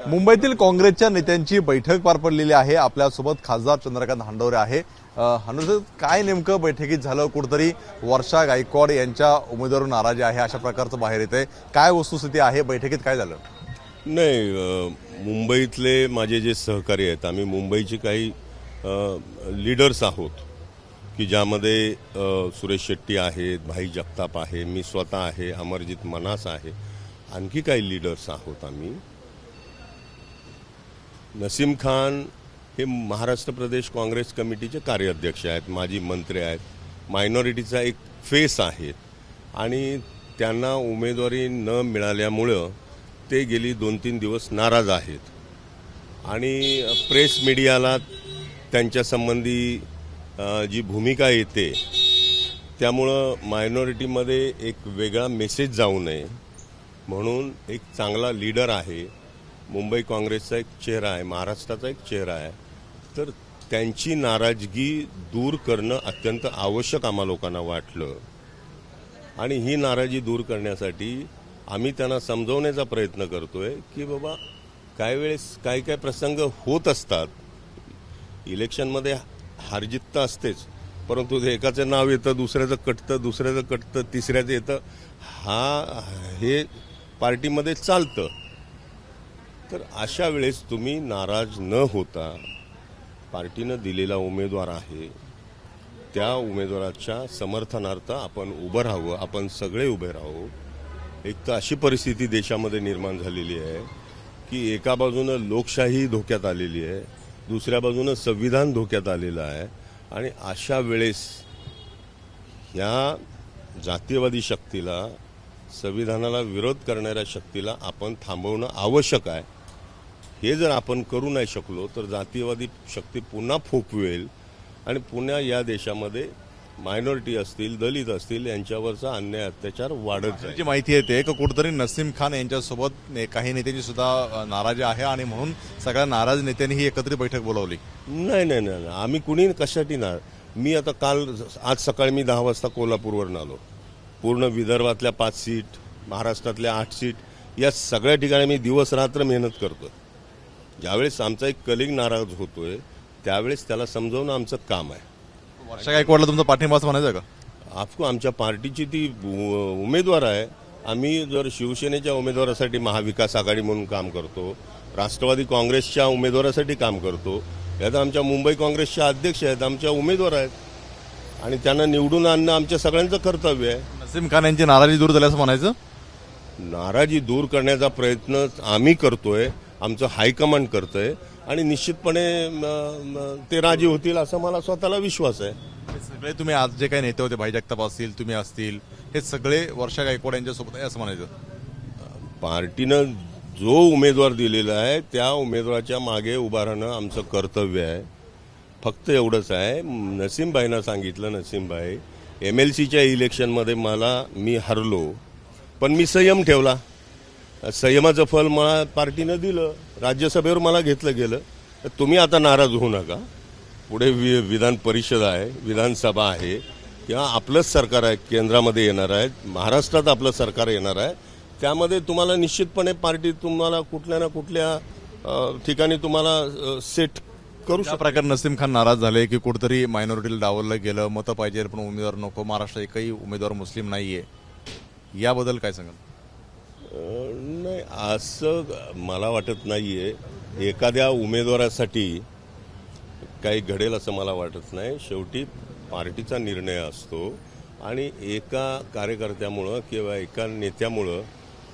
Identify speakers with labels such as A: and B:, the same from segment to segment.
A: मुंबईतील काँग्रेसच्या नेत्यांची बैठक पार पडलेली आहे। आपल्यासोबत खासदार चंद्रकांत हंडोरे आहे। हंडोरे, काय नेमकं बैठकीत झालं? कुठेतरी वर्षा गायकवाड यांच्या उमेदवारावर नाराजी आहे अशा प्रकारचं बाहेर येतंय। काय वस्तुस्थिती आहे? बैठकीत काय झालं?
B: नाही, मुंबईतले माझे जे सहकारी आहेत, आम्ही मुंबईचे काही लीडर्स आहोत की ज्यामध्ये सुरेश शेट्टी आहेत, भाई जगताप आहे, मी स्वतः आहे, अमरजीत मनास आहे, आणखी काही लीडर्स आहोत आम्ही। नसीम खान हे महाराष्ट्र प्रदेश काँग्रेस कमिटीचे कार्याध्यक्ष आहेत, माजी मंत्री आहेत, मायनॉरिटीचा एक फेस आहेत आणि त्यांना उमेदवारी न मिळाल्यामुळं ते गेली 2-3 दिवस नाराज आहेत आणि प्रेस मीडियाला त्यांच्यासंबंधी जी भूमिका येते त्यामुळं मायनॉरिटीमध्ये एक वेगळा मेसेज जाऊ नये म्हणून एक चांगला लीडर आहे, मुंबई काँग्रेसचा एक चेहरा आहे, महाराष्ट्राचा एक चेहरा आहे, तर त्यांची नाराजगी दूर करणं अत्यंत आवश्यक आम्हा लोकांना वाटलं आणि ही नाराजी दूर करण्यासाठी आम्ही त्यांना समजवण्याचा प्रयत्न करतोय की बाबा काही वेळेस काही काही प्रसंग होत असतात, इलेक्शनमध्ये हारजीत तर असतेच, परंतु एकाचं नाव येतं, दुसऱ्याचं कटतं, तिसऱ्याचं येतं, हे पार्टीमध्ये चालतं। तर अशा वेळेस तुम्ही नाराज न होता पार्टीनं दिलेला उमेदवार आहे त्या उमेदवाराच्या समर्थनार्थ आपण उभं राहावं, आपण सगळे उभे राहू। एक तर अशी परिस्थिती देशामध्ये निर्माण झालेली आहे की एका बाजूनं लोकशाही धोक्यात आलेली आहे, दुसऱ्या बाजूनं संविधान धोक्यात आलेलं आहे आणि अशा वेळेस ह्या जातीयवादी शक्तीला, संविधानाला विरोध करणाऱ्या शक्तीला आपण थांबवणं आवश्यक आहे। हे जर आपण करू नाही शकलो तर जातीयवादी शक्ती पुन्हा फोफवेल आणि पुन्हा या देशामध्ये मायनॉरिटी असतील, दलित असतील, यांच्यावरचा अन्याय अत्याचार वाढत जाईल।
A: माहिती येते की कुठेतरी नसीम खान यांच्यासोबत काही नेत्यांची सुद्धा नाराजी आहे आणि म्हणून सगळ्या नाराज नेत्यांनी ही एकत्रित बैठक बोलावली।
B: नाही, आम्ही कुणी कशासाठी ना, मी आता आज सकाळी मी 10 वाजता कोल्हापूरवरून आलो। पूर्ण विदर्भातल्या 5 सीट, महाराष्ट्रातल्या 8 सीट, या सगळ्या ठिकाणी मी दिवस रात्र मेहनत करतो। ज्यावेळेस आमचा एक कलिग नाराज होतोय त्यावेळेस त्याला समजावणं आमचं काम आहे।
A: वर्षा गायकवाडला तुमचा पाठिंबा म्हणायचा का?
B: आपको आमच्या पार्टीची ती उमेदवार आहे। आम्ही जर शिवसेनेच्या उमेदवारासाठी महाविकास आघाडी म्हणून काम करतो, राष्ट्रवादी काँग्रेसच्या उमेदवारासाठी काम करतो, यात आमच्या मुंबई काँग्रेसच्या अध्यक्ष आहेत, आमच्या उमेदवार आहेत आणि त्यांना निवडून आणणं आमच्या सगळ्यांचं कर्तव्य आहे।
A: नसीम खान यांची नाराजी दूर झाली असं म्हणायचं?
B: नाराजी दूर करण्याचा प्रयत्न आम्ही करतोय, आमचं हायकमांड करतंय आणि निश्चितपणे ते राजी होतील असं मला स्वतःला विश्वास आहे।
A: सगळे तुम्ही आज जे काही नेते होते, भाई जगताप असतील, तुम्ही असतील, हे सगळे वर्षा गायकवाड यांच्यासोबत आहे असं म्हणायचं?
B: पार्टीनं जो उमेदवार दिलेला आहे त्या उमेदवाराच्या मागे उभं राहणं आमचं कर्तव्य आहे। फक्त एवढंच आहे, नसीमभाईंना सांगितलं, नसीमभाई MLCच्या इलेक्शनमध्ये मी हरलो पण मी संयम ठेवला, संयमाचं फल मला पार्टीनं दिलं, राज्यसभेवर मला घेतलं गेलं। तर तुम्ही आता नाराज होऊ नका, पुढे विधान परिषद आहे, विधानसभा आहे किंवा आपलंच सरकार आहे, केंद्रामध्ये येणार आहे, महाराष्ट्रात आपलं सरकार येणार आहे, त्यामध्ये तुम्हाला निश्चितपणे पार्टी तुम्हाला कुठल्या ना कुठल्या ठिकाणी तुम्हाला सेट करू शकतो।
A: प्रकारे नसीम खान नाराज झाले की कुठेतरी मायनॉरिटीला डावललं गेलं, मतं पाहिजे पण उमेदवार नको, महाराष्ट्रात एकही उमेदवार मुस्लिम नाहीये, याबद्दल काय सांगाल?
B: नाही, असं मला वाटत नाहीये। एखाद्या उमेदवारासाठी काही घडेल असं मला वाटत नाही। शेवटी पार्टीचा निर्णय असतो आणि एका कार्यकर्त्यामुळं किंवा एका नेत्यामुळं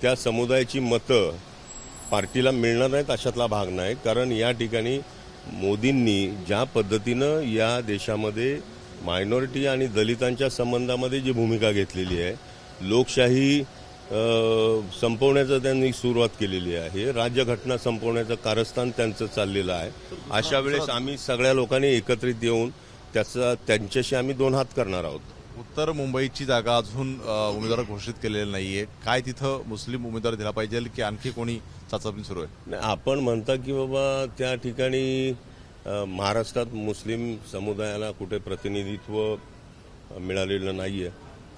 B: त्या समुदायाची मतं पार्टीला मिळणार नाहीत अशातला भाग नाही। कारण या ठिकाणी मोदींनी ज्या पद्धतीनं या देशामध्ये मायनॉरिटी आणि दलितांच्या संबंधामध्ये जी भूमिका घेतलेली आहे, लोकशाही संपवण्याचं त्यांनी सुरुवात केलेली आहे, राज्यघटना संपवण्याचं कारस्थान त्यांचं चाललेलं आहे। अशा वेळेस आम्ही सगळ्या लोकांनी एकत्रित येऊन त्यांच्याशी आम्ही 2 हात करणार आहोत।
A: उत्तर मुंबईची जागा अजून उमेदवार घोषित केलेलं नाहीये, काय तिथं मुस्लिम उमेदवार दिला पाहिजे की आणखी कोणी चाचपणी सुरू आहे?
B: नाही, आपण म्हणता की बाबा त्या ठिकाणी महाराष्ट्रात मुस्लिम समुदायाला कुठे प्रतिनिधित्व मिळालेलं नाहीये,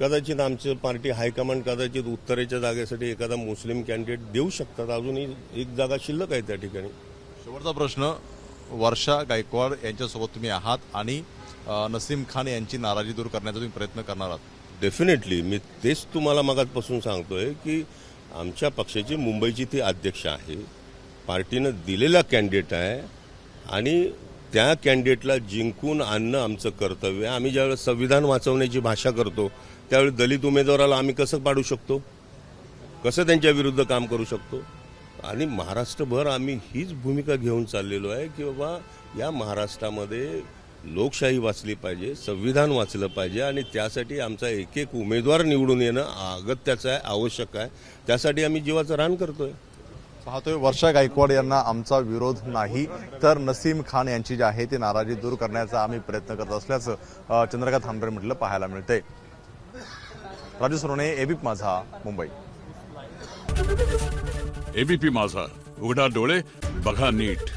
B: कदाचित आमचं पार्टी हायकमांड कदाचित उत्तरेच्या जागेसाठी एखादा मुस्लिम कॅन्डिडेट देऊ शकतात. अजूनही एक जागा शिल्लक आहे त्या ठिकाणी.
A: शेवटचा प्रश्न, वर्षा गायकवाड यांच्यासोबत तुम्ही आहात आणि नसीम खान यांची नाराजी दूर करण्याचा तुम्ही प्रयत्न करणार आहात?
B: डेफिनेटली. मी तेच तुम्हाला मगाचपासून सांगतोय की आमच्या पक्षाची मुंबईची ती अध्यक्ष आहे, पार्टीनं दिलेला कॅन्डिडेट आहे आणि त्या कॅन्डिडेटला जिंकून आणणं आमचं कर्तव्य आहे. आम्ही ज्यावेळेस संविधान वाचवण्याची भाषा करतो त्यावेळी दलित उमेदवाराला आम्ही कसं पाडू शकतो, कसं त्यांच्या विरुद्ध काम करू शकतो. आणि महाराष्ट्रभर आम्ही हीच भूमिका घेऊन चाललेलो आहे की बाबा या महाराष्ट्रामध्ये लोकशाही वाचली पाहिजे, संविधान वाचलं पाहिजे आणि त्यासाठी आमचा एक एक उमेदवार निवडून येणं अगत्याचं आहे, आवश्यक आहे. त्यासाठी आम्ही जीवाचं रान करतोय.
A: पाहतोय वर्षा गायकवाड यांना आमचा विरोध नाही, तर नसीम खान यांची जी आहे ती नाराजी दूर करण्याचा आम्ही प्रयत्न करत असल्याचं चंद्रकांत हांडोरे म्हटलं पाहायला मिळतंय. राजू सोनवणे, एबीपी माझा, मुंबई.
C: एबीपी माझा, उघडा डोळे बघा नीट.